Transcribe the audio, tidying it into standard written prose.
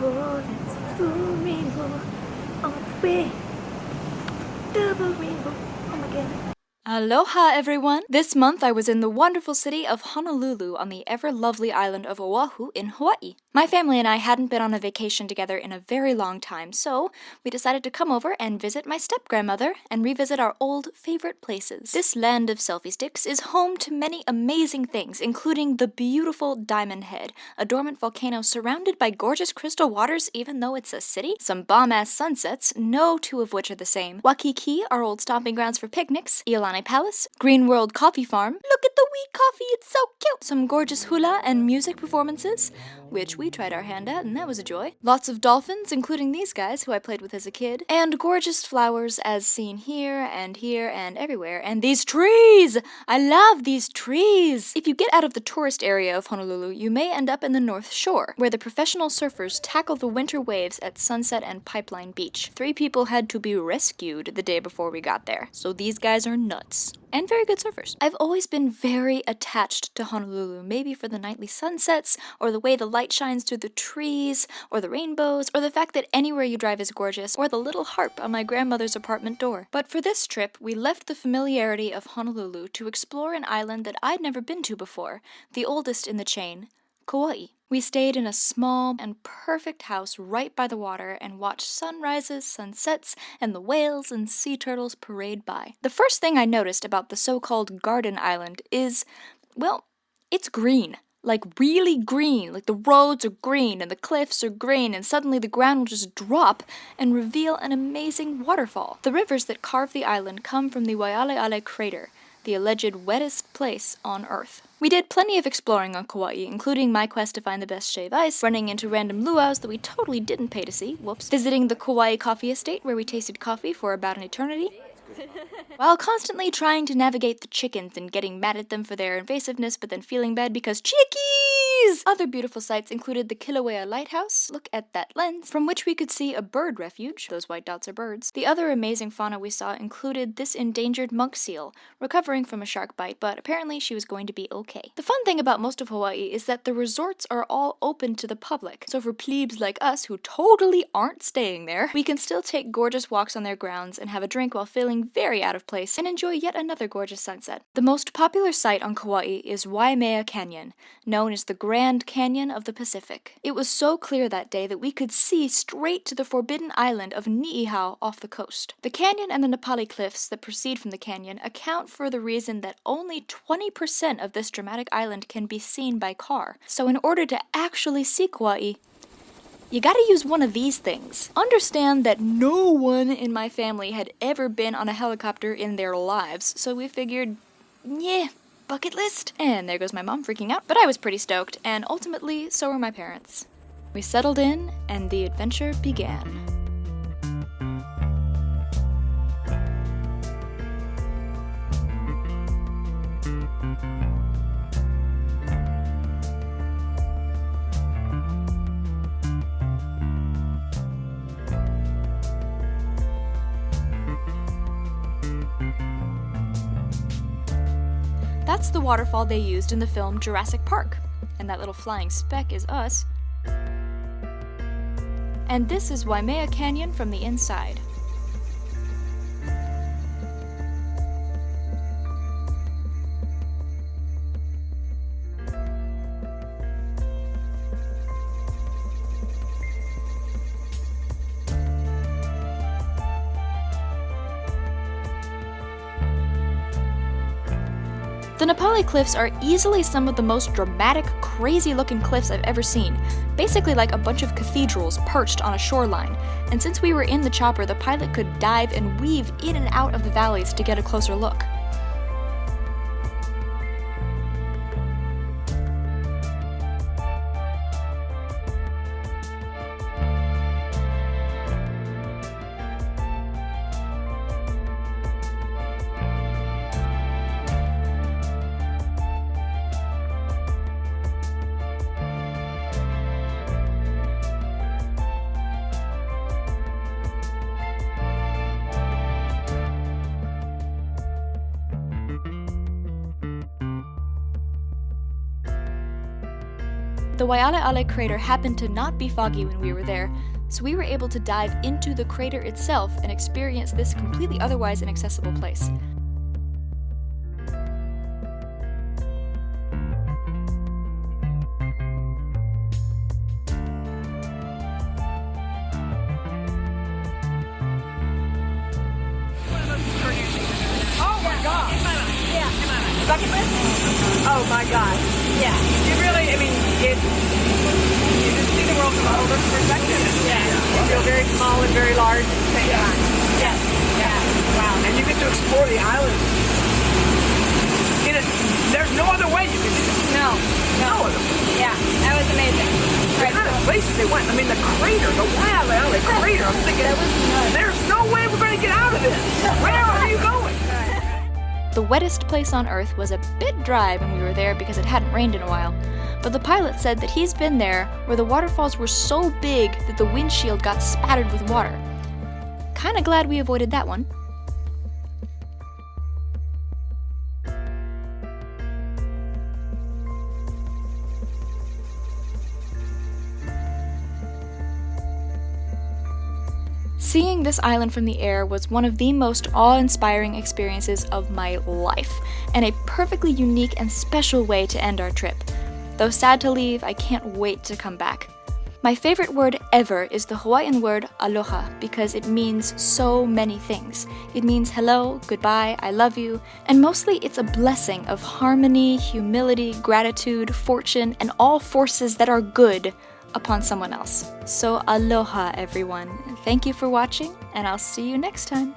Oh, there's a full rainbow on the way. Double rainbow. Oh my god. Aloha, everyone! This month I was in the wonderful city of Honolulu on the ever-lovely island of Oahu in Hawaii. My family and I hadn't been on a vacation together in a very long time, so we decided to come over and visit my step-grandmother and revisit our old favorite places. This land of selfie sticks is home to many amazing things, including the beautiful Diamond Head, a dormant volcano surrounded by gorgeous crystal waters even though it's a city, some bomb-ass sunsets, no two of which are the same, Waikiki, our old stomping grounds for picnics, Iolani Palace, Green World Coffee Farm, look at the wee coffee, it's so cute, some gorgeous hula and music performances, which we tried our hand at and that was a joy, lots of dolphins, including these guys who I played with as a kid, and gorgeous flowers as seen here and everywhere, and these trees! I love these trees! If you get out of the tourist area of Honolulu, you may end up in the North Shore, where the professional surfers tackle the winter waves at Sunset and Pipeline Beach. 3 people had to be rescued the day before we got there, so these guys are nuts. And very good surfers. I've always been very attached to Honolulu, maybe for the nightly sunsets, or the way the light shines through the trees, or the rainbows, or the fact that anywhere you drive is gorgeous, or the little harp on my grandmother's apartment door. But for this trip, we left the familiarity of Honolulu to explore an island that I'd never been to before, the oldest in the chain, Kauai. We stayed in a small and perfect house right by the water and watched sunrises, sunsets, and the whales and sea turtles parade by. The first thing I noticed about the so-called Garden Island is, well, it's green. Like really green, like the roads are green and the cliffs are green and suddenly the ground will just drop and reveal an amazing waterfall. The rivers that carve the island come from the Waialeale crater, the alleged wettest place on Earth. We did plenty of exploring on Kauai, including my quest to find the best shave ice, running into random luau's that we totally didn't pay to see, whoops, visiting the Kauai coffee estate where we tasted coffee for about an eternity, while constantly trying to navigate the chickens and getting mad at them for their invasiveness but then feeling bad because chickies! Other beautiful sights included the Kilauea Lighthouse, look at that lens, from which we could see a bird refuge, those white dots are birds. The other amazing fauna we saw included this endangered monk seal, recovering from a shark bite, but apparently she was going to be okay. The fun thing about most of Hawaii is that the resorts are all open to the public, so for plebes like us who totally aren't staying there, we can still take gorgeous walks on their grounds and have a drink while feeling very out of place and enjoy yet another gorgeous sunset. The most popular site on Kauai is Waimea Canyon, known as the Grand Canyon of the Pacific. It was so clear that day that we could see straight to the forbidden island of Ni'ihau off the coast. The canyon and the Nepali Cliffs that proceed from the canyon account for the reason that only 20% of this dramatic island can be seen by car. So in order to actually see Kauai, you gotta use one of these things. Understand that no one in my family had ever been on a helicopter in their lives, so we figured, yeah, bucket list. And there goes my mom freaking out, but I was pretty stoked, and ultimately, so were my parents. We settled in, and the adventure began. That's the waterfall they used in the film Jurassic Park. And that little flying speck is us. And this is Waimea Canyon from the inside. The Nepali Cliffs are easily some of the most dramatic, crazy-looking cliffs I've ever seen, basically like a bunch of cathedrals perched on a shoreline, and since we were in the chopper, the pilot could dive and weave in and out of the valleys to get a closer look. The Waialeale crater happened to not be foggy when we were there, so we were able to dive into the crater itself and experience this completely otherwise inaccessible place. Oh my God! Yeah. Bucket list? Oh my God! Yeah. You really, I mean, you just see the world from a whole different perspective. Yeah. You feel very small and very large at the same time. Yes. Yeah. Wow. And you get to explore the island. There's no other way you can do it. No. No other way. Yeah. That was amazing. The kind of places they went. I mean, the crater, the Waimea crater. I'm thinking, there's no way we're going to get out of this. Where are you going? The wettest place on Earth was a bit dry when we were there because it hadn't rained in a while, but the pilot said that he's been there where the waterfalls were so big that the windshield got spattered with water. Kinda glad we avoided that one. Seeing this island from the air was one of the most awe-inspiring experiences of my life, and a perfectly unique and special way to end our trip. Though sad to leave, I can't wait to come back. My favorite word ever is the Hawaiian word aloha because it means so many things. It means hello, goodbye, I love you, and mostly it's a blessing of harmony, humility, gratitude, fortune, and all forces that are good upon someone else. So aloha, everyone. Thank you for watching, and I'll see you next time.